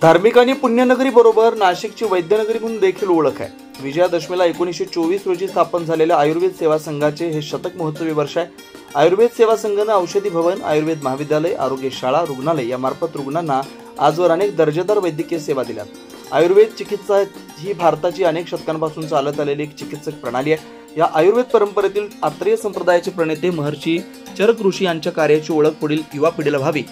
धार्मिक आणि पुण्यनगरी बरोबर नाशिकची वैद्यनगरी म्हणून देखील ओळख आहे. विजयादशमीला 1924 रोजी स्थापन झालेल्या आयुर्वेद सेवा संघाचे हे शतक महोत्सवी वर्ष आहे. आयुर्वेद सेवा संघाने औषधी भवन, आयुर्वेद महाविद्यालय, आरोग्य शाळा, रुग्णालय यामार्फत रुग्णांना आजवर अनेक दर्जेदार वैद्यकीय सेवा दिल्यात. आयुर्वेद चिकित्सा ही भारताची अनेक शतकांपासून चालत आलेली एक चिकित्सक प्रणाली आहे. या आयुर्वेद परंपरेतील आत्रेय संप्रदायाचे प्रणेते महर्षी चरक ऋषी यांच्या कार्याची ओळख पुढील युवा पिढीला व्हावी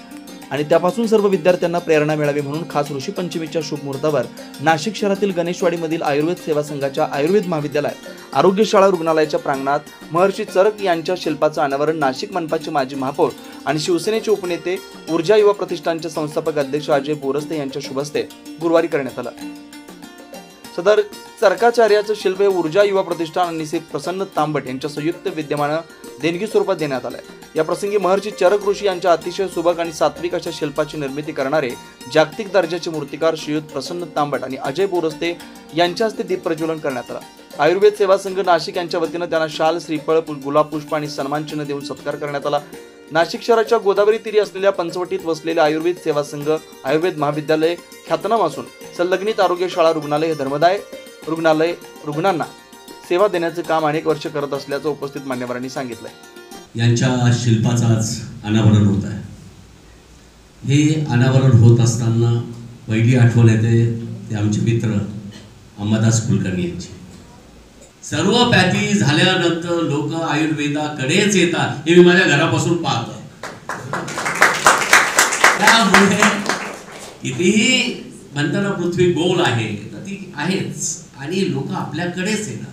आणि त्यापासून सर्व विद्यार्थ्यांना प्रेरणा मिळावी म्हणून खास ऋषी पंचमीच्या शुभ मुहूर्तावर नाशिक शहरातील गणेशवाडीमधील आयुर्वेद सेवा संघाच्या आयुर्वेद महाविद्यालय, आरोग्य शाळा, रुग्णालयाच्या प्रांगणात महर्षी चरक यांच्या शिल्पाचं अनावरण नाशिक मनपाचे माजी महापौर आणि शिवसेनेचे उपनेते ऊर्जा युवा प्रतिष्ठानचे संस्थापक अध्यक्ष अजय बोरस्ते यांच्या शुभ हस्ते गुरुवारी करण्यात आलं. सदर चरकाचार्याचं शिल्प हे ऊर्जा युवा प्रतिष्ठान आणि श्री प्रसन्न तांबट यांच्या संयुक्त विद्यमानं देणगी स्वरूपात देण्यात आलंय. या प्रसंगी महर्षी चरक ऋषी यांच्या अतिशय सुबक आणि सात्विक अशा शिल्पाची निर्मिती करणारे जागतिक दर्जाचे मूर्तिकार श्रीयुत प्रसन्न तांबट आणि अजय बोरस्ते यांच्या हस्ते दीप प्रज्वलन करण्यात आला. आयुर्वेद सेवा संघ नाशिक यांच्या वतीनं त्यांना शाल, श्रीफळ, गुलाब पुष्प आणि सन्मान चिन्ह देऊन सत्कार करण्यात आला. नाशिक शहराच्या गोदावरी तीरी असलेल्या पंचवटीत वसलेले आयुर्वेद सेवा संघ आयुर्वेद महाविद्यालय ख्यातनाम असून संलग्नित आरोग्य शाळा, रुग्णालय हे धर्मदाय रुग्णालय रुग्णांना सेवा देण्याचे काम अनेक वर्ष करत असल्याचं उपस्थित मान्यवरांनी सांगितलंय. यांच्या शिल्पाचं आज अनावरण होत आहे. हे अनावरण होत असताना पहिली आठवण येते ते आमचे मित्र अंबादास कुलकर्णी यांची. सर्व पॅथी झाल्यानंतर लोक आयुर्वेदाकडेच येतात हे मी माझ्या घरापासून पाहतो. त्यामुळे कितीही म्हणताना पृथ्वी गोल आहे तर ती आहेच आणि लोक आपल्याकडेच येतात.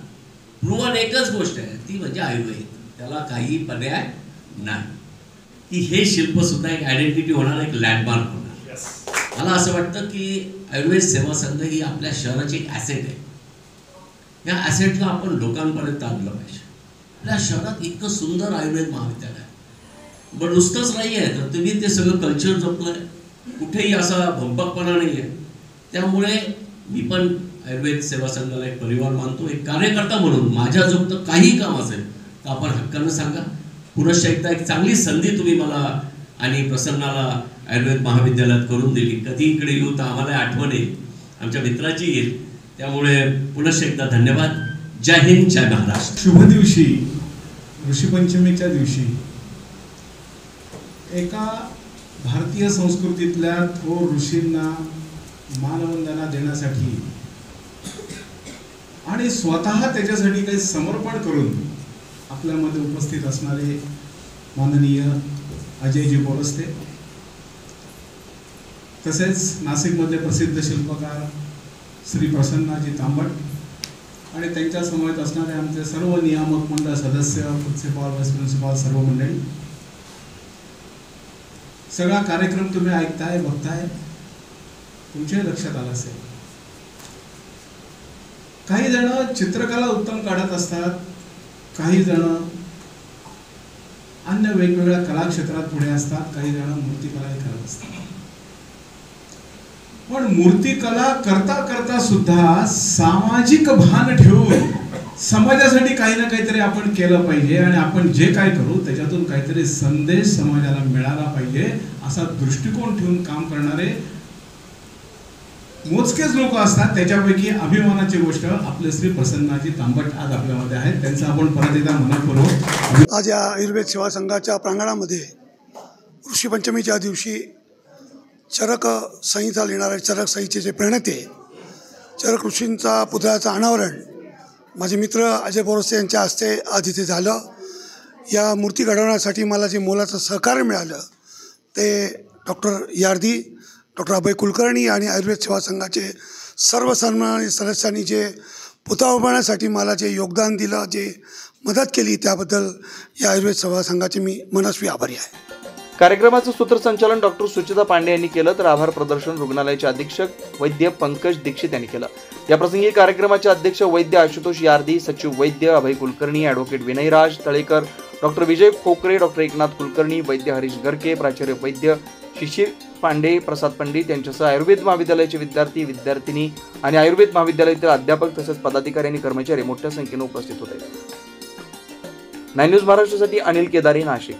प्रूव्हन एकच गोष्ट आहे ती म्हणजे आयुर्वेद, त्याला काही पर्याय नाही. की हे शिल्प सुद्धा एक आयडेंटिटी होणार, एक लँडमार्क होणार. मला असं वाटतं की आयुर्वेद सेवा संघ ही आपल्या शहराची एक ॲसेट आहे. या ॲसेटला आपण लोकांपर्यंत आणलं पाहिजे. आपल्या शहरात इतकं सुंदर आयुर्वेद महाविद्यालय आहे, पण नुसतंच नाही आहे तर तुम्ही ते सगळं कल्चर जपलं आहे. कुठेही असा भंपकपणा नाही आहे. त्यामुळे मी पण आयुर्वेद सेवा संघाला एक परिवार मानतो. एक कार्यकर्ता म्हणून माझ्या जोगतं काही काम असेल तर आपण हक्कानं सांगा. पुनश्च एकदा एक चांगली संधी तुम्ही मला आणि प्रसन्नाला आयुर्वेद महाविद्यालयात करून दिली. कधी इकडे येऊ तर आम्हाला आठवण येईल, आमच्या मित्राची येईल. त्यामुळे पुनश्च एकदा धन्यवाद. जय हिंद, जय महाराष्ट्र. शुभ दिवशी, ऋषीपंचमीच्या दिवशी एका भारतीय संस्कृतीतल्या थोर ऋषींना मानवंदना देण्यासाठी आणि स्वतः त्याच्यासाठी काही समर्पण करून आपल्यामध्ये उपस्थित असणारे माननीय अजयजी बोरस्ते, तसेच नाशिकमधले प्रसिद्ध शिल्पकार श्री प्रसन्नाजी तांबट आणि त्यांच्या समवेत असणारे आमचे सर्व नियामक मंडळ सदस्य, प्रिन्सिपाल, वाईस प्रिन्सिपाल, सर्व मंडळी. सगळा कार्यक्रम तुम्ही ऐकताय, बघताय, तुमच्या लक्षात आलं असेल. काही जण चित्रकला उत्तम काढत असतात, काही जण अन्य वेगवेगळ्या कला क्षेत्रात पुढे असतात, काही जण मूर्तिकलाही करत असतात. पण मूर्तिकला करता करता सुद्धा सामाजिक भान ठेवून समाजासाठी काही ना काहीतरी आपण केलं पाहिजे आणि आपण जे काय करू त्याच्यातून काहीतरी संदेश समाजाला मिळाला पाहिजे असा दृष्टिकोन ठेवून काम करणारे मोजकेच लोक असतात. त्याच्यापैकी अभिमानाची गोष्ट आपले श्री प्रसन्नाजी तांबट आज आपल्यामध्ये आहेत. त्यांचं आपण परत एकदा मनपूर्वक. आज या आयुर्वेद सेवा संघाच्या प्रांगणामध्ये ऋषीपंचमीच्या दिवशी चरक संहिता लिहिणारे चरक संहितेचे जे प्रणेते चरक ऋषींचा पुतळ्याचं अनावरण माझे मित्र अजय बोरस्ते यांच्या हस्ते आज इथे झालं. या मूर्ती घडवण्यासाठी मला जे मोलाचं सहकार्य मिळालं ते डॉक्टर यार्दी, डॉक्टर अभय कुलकर्णी आणि आयुर्वेद सेवा संघाचे सर्व सन्मानित सदस्यांनी जे पुतळा उभारण्यासाठी मला जे योगदान दिलं, जे मदत केली त्याबद्दल या आयुर्वेद सेवा संघाचे मी मनस्वी आभारी आहे. कार्यक्रमाचं सूत्रसंचालन डॉक्टर सुचिता पांडे यांनी केलं तर आभार प्रदर्शन रुग्णालयाचे अधीक्षक वैद्य पंकज दीक्षित यांनी केलं. याप्रसंगी कार्यक्रमाचे अध्यक्ष वैद्य आशुतोष यार्दी, सचिव वैद्य अभय कुलकर्णी, ॲडव्होकेट विनयराज तळेकर, डॉक्टर विजय खोकरे, डॉक्टर एकनाथ कुलकर्णी, वैद्य हरीश गरके, प्राचार्य वैद्य शिशिर पांडे, प्रसाद पंडित यांच्यासह आयुर्वेद महाविद्यालयाचे विद्यार्थी, विद्यार्थिनी आणि आयुर्वेद महाविद्यालयातील अध्यापक तसेच पदाधिकारी आणि कर्मचारी मोठ्या संख्येने उपस्थित होते. 9 न्यूज महाराष्ट्रासाठी अनिल केदारी, नाशिक.